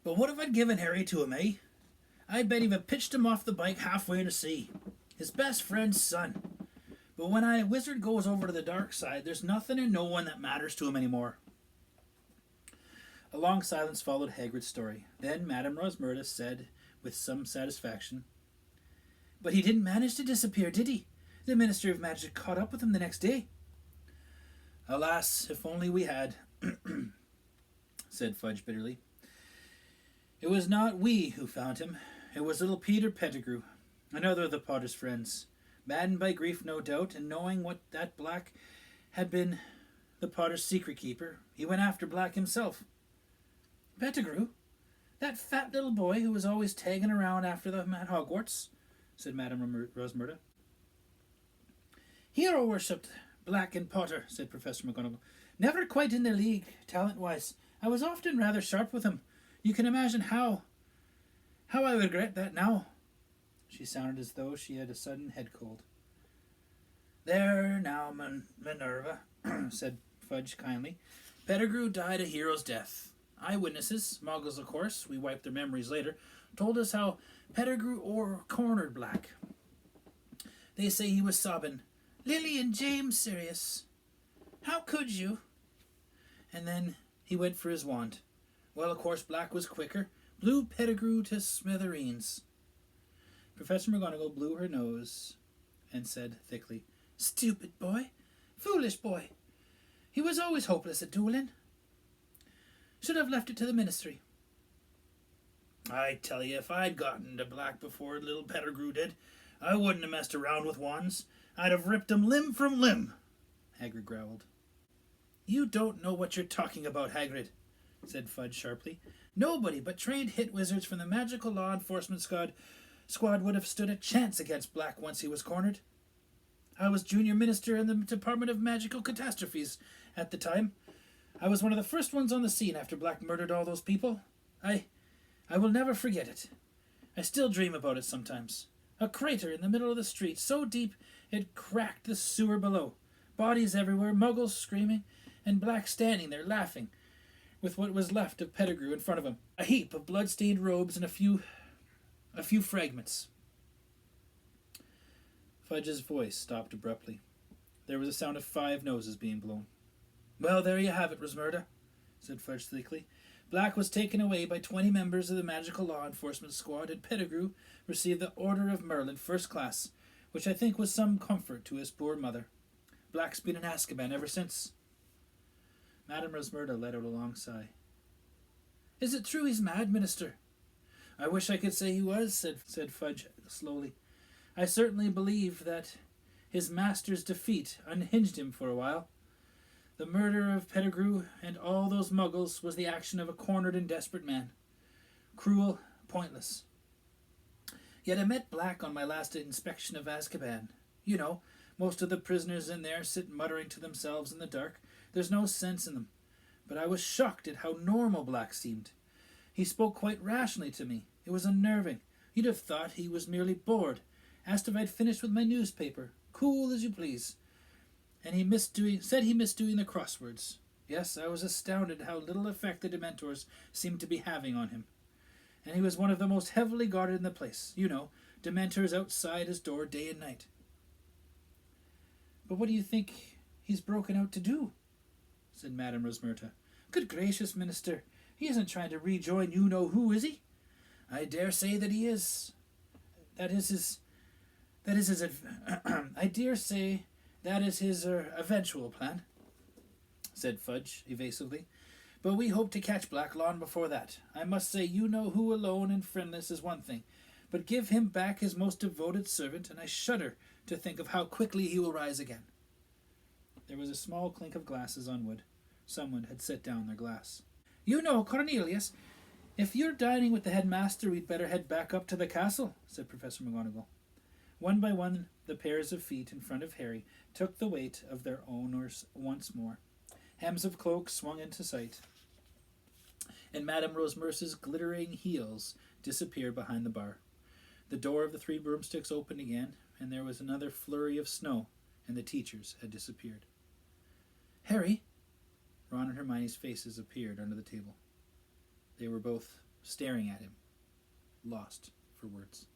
But what if I'd given Harry to him, eh? I bet he'd have pitched him off the bike halfway in the sea. His best friend's son. But when a wizard goes over to the dark side, there's nothing and no one that matters to him anymore. A long silence followed Hagrid's story. Then Madame Rosmerta said, with some satisfaction, "But he didn't manage to disappear, did he? The Minister of Magic caught up with him the next day." "Alas, if only we had," said Fudge bitterly. "It was not we who found him. It was little Peter Pettigrew, another of the Potter's friends. Maddened by grief, no doubt, and knowing what that Black had been the Potter's secret keeper, he went after Black himself." "Pettigrew? That fat little boy who was always tagging around after them at Hogwarts?" said Madame Rosmerta. "Hero worshipped Black and Potter," said Professor McGonagall. "Never quite in the league, talent-wise. I was often rather sharp with him. You can imagine how I regret that now." She sounded as though she had a sudden head cold. "There now, Minerva," said Fudge kindly. "Pettigrew died a hero's death. Eyewitnesses, muggles of course, we wiped their memories later, told us how Pettigrew cornered Black. They say he was sobbing, 'Lily and James Sirius, how could you?' And then he went for his wand. Well, of course, Black was quicker, blew Pettigrew to smithereens." Professor McGonagall blew her nose and said thickly, "Stupid boy, foolish boy. He was always hopeless at dueling. Should have left it to the ministry." "I tell you, if I'd gotten to Black before little Pettigrew did, I wouldn't have messed around with wands. I'd have ripped him limb from limb," Hagrid growled. "You don't know what you're talking about, Hagrid," said Fudge sharply. "Nobody but trained hit wizards from the magical law enforcement squad would have stood a chance against Black once he was cornered. I was junior minister in the Department of Magical Catastrophes at the time. I was one of the first ones on the scene after Black murdered all those people. I will never forget it. I still dream about it sometimes. A crater in the middle of the street, so deep it cracked the sewer below. Bodies everywhere, muggles screaming, and Black standing there laughing, with what was left of Pettigrew in front of him. A heap of blood-stained robes and a few fragments." Fudge's voice stopped abruptly. There was a sound of 5 noses being blown. "Well, there you have it, Rosmerta," said Fudge thickly. "Black was taken away by 20 members of the magical law enforcement squad, and Pettigrew received the Order of Merlin First Class, which I think was some comfort to his poor mother. Black's been in Azkaban ever since." Madame Rosmerta let out a long sigh. "Is it true he's mad, Minister?" "I wish I could say he was," said Fudge slowly. "I certainly believe that his master's defeat unhinged him for a while. The murder of Pettigrew and all those muggles was the action of a cornered and desperate man. Cruel, pointless. Yet I met Black on my last inspection of Azkaban. You know, most of the prisoners in there sit muttering to themselves in the dark. There's no sense in them. But I was shocked at how normal Black seemed. He spoke quite rationally to me. It was unnerving. You'd have thought he was merely bored. Asked if I'd finished with my newspaper. Cool as you please. And said he missed doing the crosswords. Yes, I was astounded how little effect the Dementors seemed to be having on him. And he was one of the most heavily guarded in the place. You know, Dementors outside his door day and night." "But what do you think he's broken out to do?" said Madame Rosmerta. "Good gracious, Minister, he isn't trying to rejoin you-know-who, is he? I dare say that he is. I dare say that is his eventual plan," said Fudge evasively. "But we hope to catch Black long before that. I must say you-know-who alone and friendless is one thing, but give him back his most devoted servant, and I shudder to think of how quickly he will rise again." There was a small clink of glasses on wood. Someone had set down their glass. "You know, Cornelius, if you're dining with the headmaster, we'd better head back up to the castle," said Professor McGonagall. One by one, the pairs of feet in front of Harry took the weight of their owners once more. Hems of cloaks swung into sight, and Madame Rosmerta's glittering heels disappeared behind the bar. The door of the 3 broomsticks opened again, and there was another flurry of snow, and the teachers had disappeared. "Harry!" Ron and Hermione's faces appeared under the table. They were both staring at him, lost for words.